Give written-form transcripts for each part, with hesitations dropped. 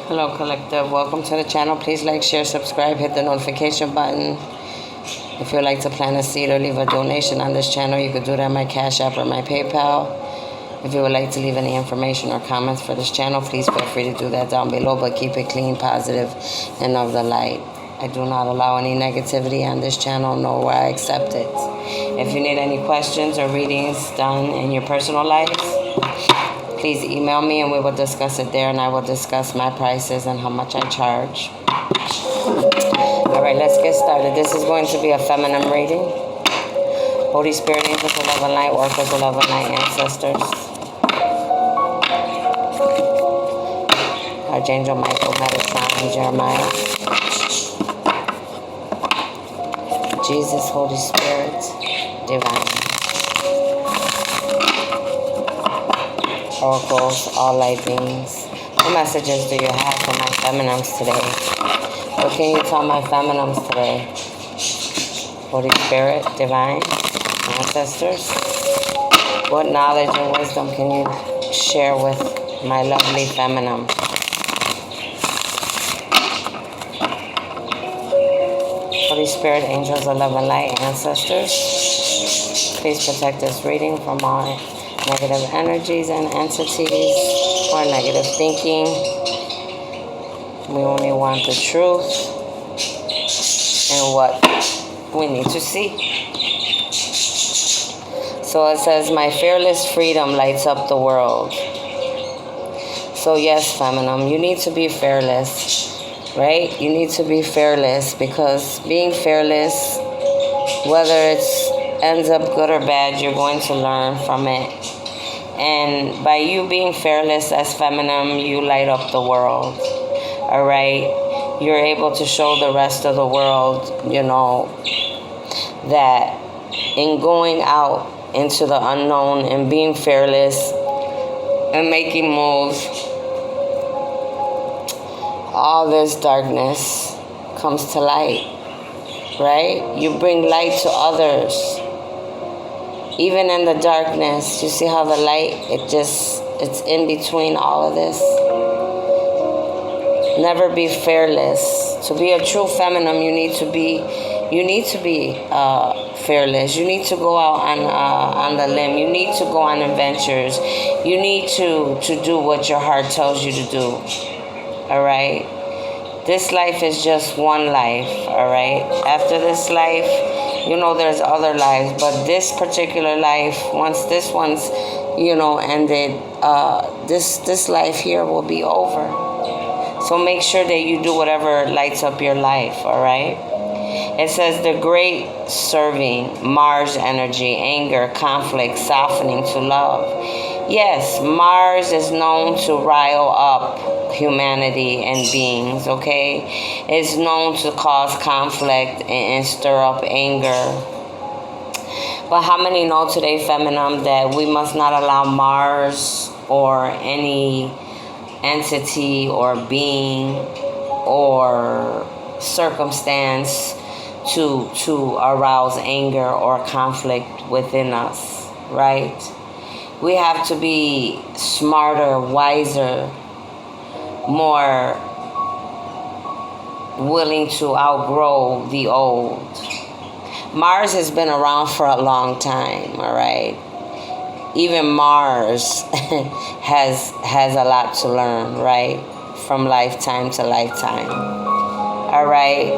Hello, Collective. Welcome to the channel. Please like, share, subscribe, hit the notification button. If you'd like to plant a seed or leave a donation on this channel, you could do that on my Cash App or my PayPal. If you would like to leave any information or comments for this channel, please feel free to do that down below, but keep it clean, positive, and of the light. I do not allow any negativity on this channel, nor will I accept it. If you need any questions or readings done in your personal life, please email me and we will discuss it there, and I will discuss my prices and how much I charge. Alright, let's get started. This is going to be a feminine reading. Holy Spirit, angels of love and light, workers of love and light, ancestors. Archangel Michael, Metatron, Jeremiah. Jesus, Holy Spirit, Divine. Oracles, all light beings. What messages do you have for my feminines today? What can you tell my feminines today? Holy Spirit, Divine, ancestors. What knowledge and wisdom can you share with my lovely feminine? Holy Spirit, angels of love and light, ancestors. Please protect this reading from all negative energies and entities or negative thinking. We only want the truth and what we need to see. So it says, my fearless freedom lights up the world. So yes, feminine, you need to be fearless, right? You need to be fearless, because being fearless, whether it ends up good or bad, you're going to learn from it. And by you being fearless as feminine, you light up the world. All right? You're able to show the rest of the world, that in going out into the unknown and being fearless and making moves, all this darkness comes to light, right? You bring light to others. Even in the darkness, you see how the light, it's in between all of this. Never be fearless. To be a true feminine, you need to be fearless. You need to go out on the limb. You need to go on adventures. You need to do what your heart tells you to do. All right? This life is just one life. All right? After this life, there's other lives, but this particular life, once this one's, ended, this life here will be over. So make sure that you do whatever lights up your life, all right? It says the great serving, Mars energy, anger, conflict, softening to love. Yes, Mars is known to rile up humanity and beings, okay? It's known to cause conflict and stir up anger. But how many know today, feminine, that we must not allow Mars or any entity or being or circumstance to arouse anger or conflict within us, right? We have to be smarter, wiser, more willing to outgrow the old. Mars has been around for a long time, all right? Even Mars has a lot to learn, right? From lifetime to lifetime, all right?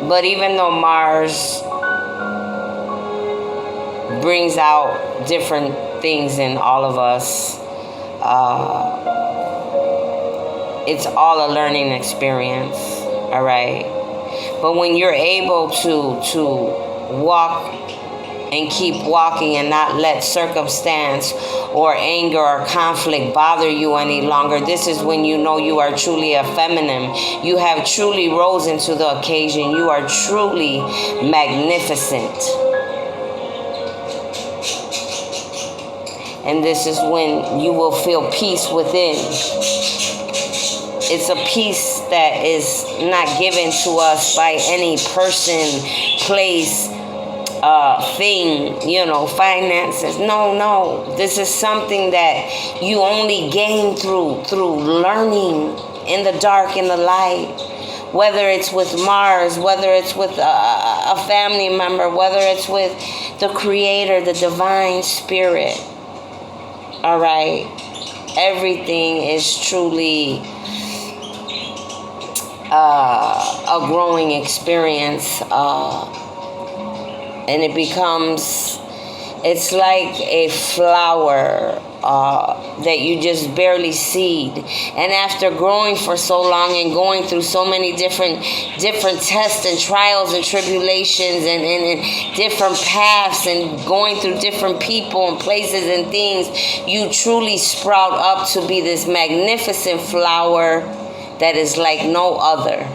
But even though Mars brings out different things in all of us, it's all a learning experience, all right? But when you're able to walk and keep walking and not let circumstance or anger or conflict bother you any longer, this is when you know you are truly a feminine. You have truly rose into the occasion. You are truly magnificent. And this is when you will feel peace within. It's a peace that is not given to us by any person, place, thing, finances. No. This is something that you only gain through learning in the dark, in the light. Whether it's with Mars, whether it's with a family member, whether it's with the Creator, the Divine Spirit. All right? Everything is truly a growing experience. And it becomes, it's like a flower that you just barely seed. And after growing for so long and going through so many different tests and trials and tribulations and different paths and going through different people and places and things, you truly sprout up to be this magnificent flower that is like no other.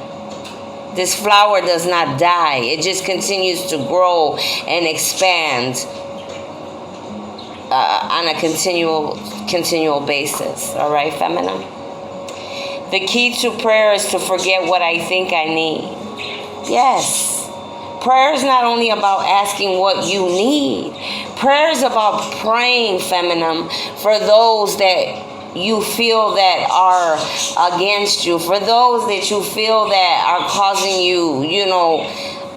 This flower does not die. It just continues to grow and expand on a continual basis. All right, feminine? The key to prayer is to forget what I think I need. Yes. Prayer is not only about asking what you need. Prayer is about praying, feminine, for those that you feel that are against you, for those that you feel that are causing you,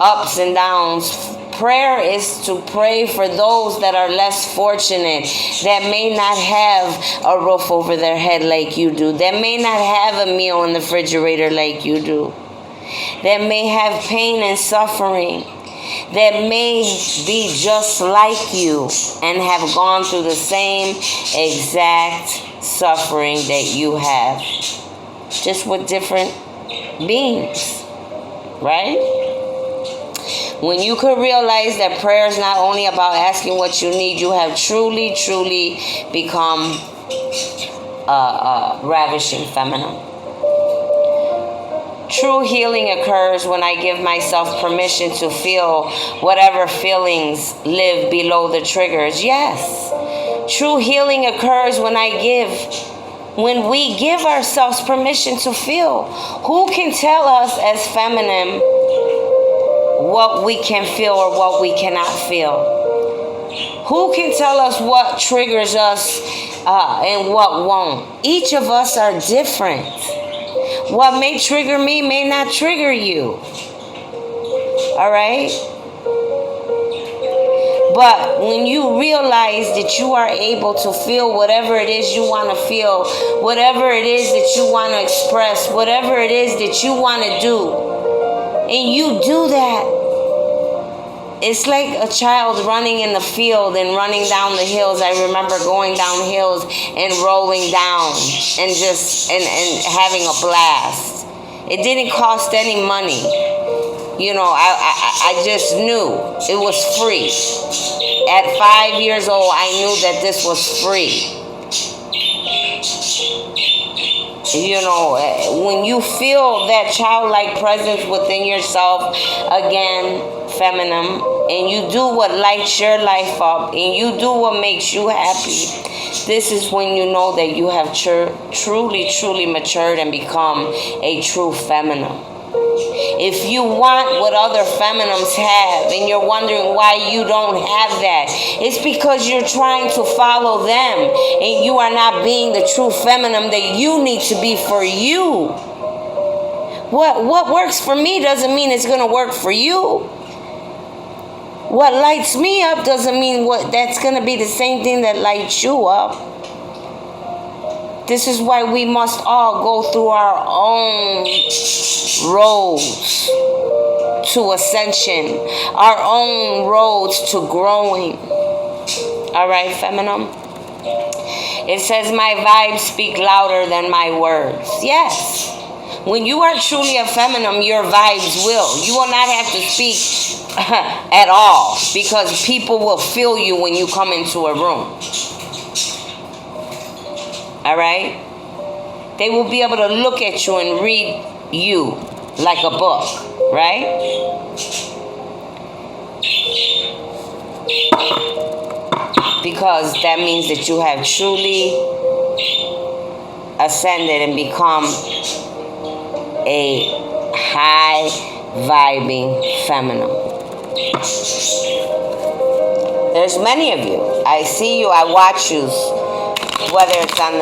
ups and downs. Prayer is to pray for those that are less fortunate, that may not have a roof over their head like you do, that may not have a meal in the refrigerator like you do, that may have pain and suffering, that may be just like you and have gone through the same exact suffering that you have, just with different beings, right? When you could realize that prayer is not only about asking what you need, you have truly become ravishing feminine. True healing occurs when I give myself permission to feel whatever feelings live below the triggers. Yes. True healing occurs when we give ourselves permission to feel. Who can tell us as feminine what we can feel or what we cannot feel? Who can tell us what triggers us and what won't? Each of us are different. What may trigger me may not trigger you. All right? But when you realize that you are able to feel whatever it is you want to feel, whatever it is that you want to express, whatever it is that you want to do, and you do that, it's like a child running in the field and running down the hills. I remember going down hills and rolling down and and having a blast. It didn't cost any money. I just knew it was free. At 5 years old, I knew that this was free. When you feel that childlike presence within yourself, again, feminine, and you do what lights your life up, and you do what makes you happy, this is when you know that you have truly matured and become a true feminine. If you want what other feminines have and you're wondering why you don't have that, it's because you're trying to follow them and you are not being the true feminine that you need to be for you. What works for me doesn't mean it's going to work for you. What lights me up doesn't mean that's going to be the same thing that lights you up. This is why we must all go through our own roads to ascension, our own roads to growing. All right, feminine? It says, my vibes speak louder than my words. Yes. When you are truly a feminine, your vibes will. You will not have to speak at all because people will feel you when you come into a room. All right? They will be able to look at you and read you like a book, right? Because that means that you have truly ascended and become a high vibing feminine. There's many of you. I see you. I watch you. Whether it's on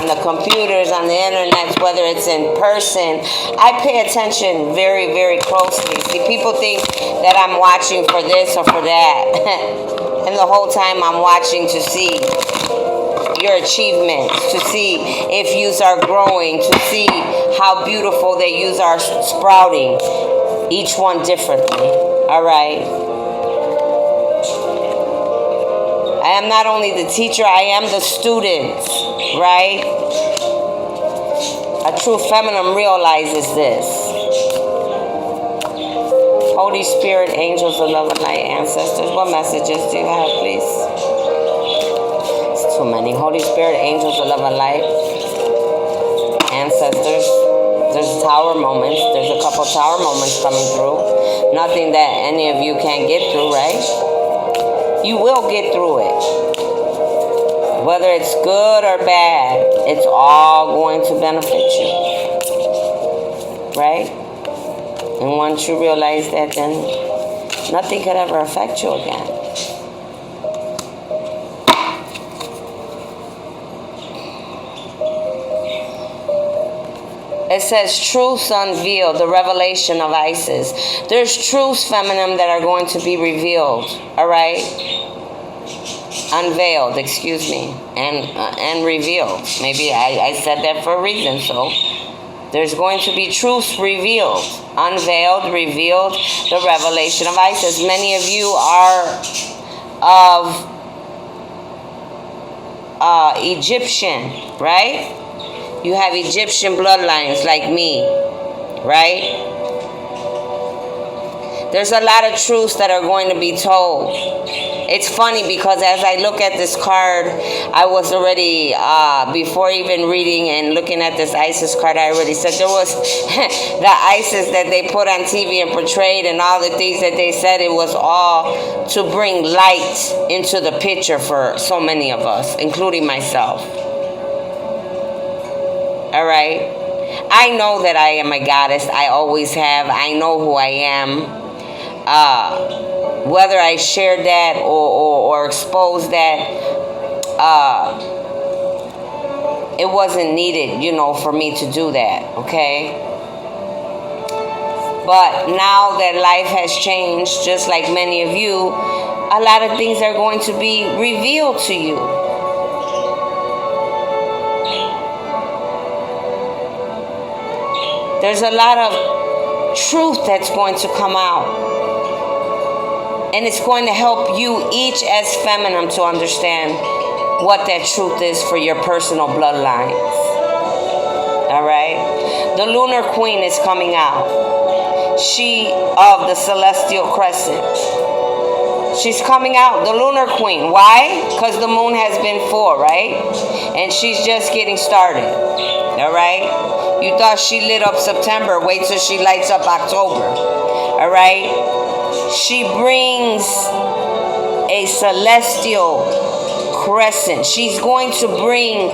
the computers, on the internet, whether it's in person, I pay attention very, very closely. See, people think that I'm watching for this or for that, and the whole time I'm watching to see your achievements, to see if yous are growing, to see how beautiful that yous are sprouting, each one differently. All right. I am not only the teacher, I am the student, right? A true feminine realizes this. Holy Spirit, angels of love and light, ancestors, what messages do you have, please? It's too many. Holy Spirit, angels of love and light, ancestors. There's tower moments. There's a couple tower moments coming through. Nothing that any of you can't get through, right? You will get through it. Whether it's good or bad, it's all going to benefit you. Right? And once you realize that, then nothing could ever affect you again. It says truths unveiled, the revelation of Isis. There's truths, feminine, that are going to be revealed. All right? Unveiled, excuse me, and revealed. Maybe I said that for a reason. So there's going to be truths revealed, unveiled, revealed, the revelation of Isis. Many of you are of Egyptian, right? You have Egyptian bloodlines like me, right? There's a lot of truths that are going to be told. It's funny because as I look at this card, I was already, before even reading and looking at this Isis card, I already said there was the Isis that they put on TV and portrayed and all the things that they said, it was all to bring light into the picture for so many of us, including myself. All right? I know that I am a goddess. I always have. I know who I am. Whether I shared that or exposed that, it wasn't needed, for me to do that, okay? But now that life has changed, just like many of you, a lot of things are going to be revealed to you. There's a lot of truth that's going to come out. And it's going to help you each as feminine to understand what that truth is for your personal bloodlines. All right? The lunar queen is coming out. She of the celestial crescent. She's coming out, the lunar queen. Why? Because the moon has been full, right? And she's just getting started. All right? You thought she lit up September. Wait till she lights up October. All right? She brings a celestial crescent. She's going to bring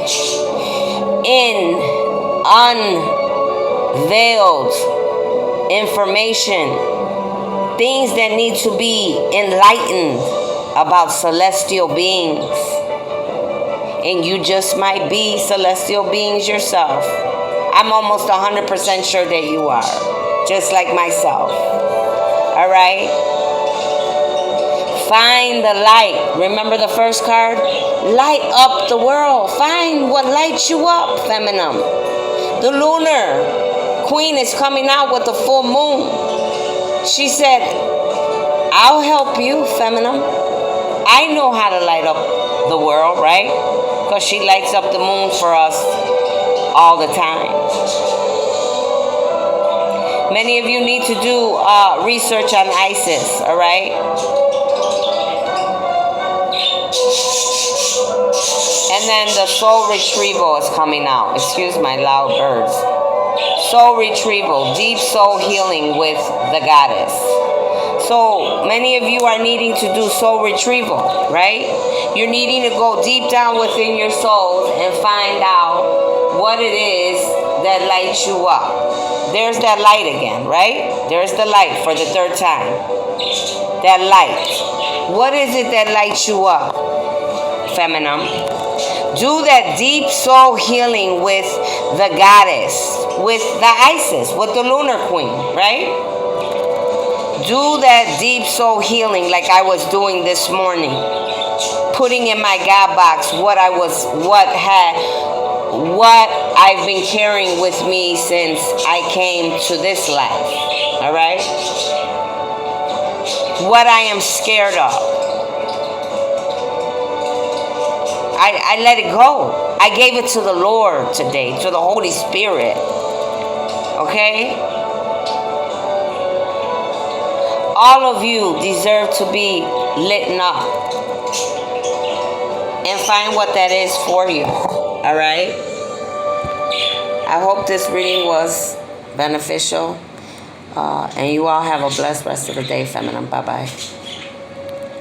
in unveiled information, things that need to be enlightened about celestial beings. And you just might be celestial beings yourself. I'm almost 100% sure that you are, just like myself. All right? Find the light. Remember the first card? Light up the world. Find what lights you up, feminine. The lunar queen is coming out with the full moon. She said, I'll help you, feminine. I know how to light up the world, right? Because she lights up the moon for us all the time. Many of you need to do research on Isis, all right? And then the soul retrieval is coming out. Excuse my loud birds. Soul retrieval, deep soul healing with the goddess. So many of you are needing to do soul retrieval, right? You're needing to go deep down within your souls and find out what it is that lights you up. There's that light again, right? There's the light for the third time. That light. What is it that lights you up, feminine? Do that deep soul healing with the goddess, with the Isis, with the lunar queen, right? Do that deep soul healing like I was doing this morning. Putting in my God box what I've been carrying with me since I came to this life. All right? What I am scared of. I let it go. I gave it to the Lord today, to the Holy Spirit. Okay? All of you deserve to be lit up. And find what that is for you. Alright? I hope this reading was beneficial. And you all have a blessed rest of the day, feminine. Bye-bye.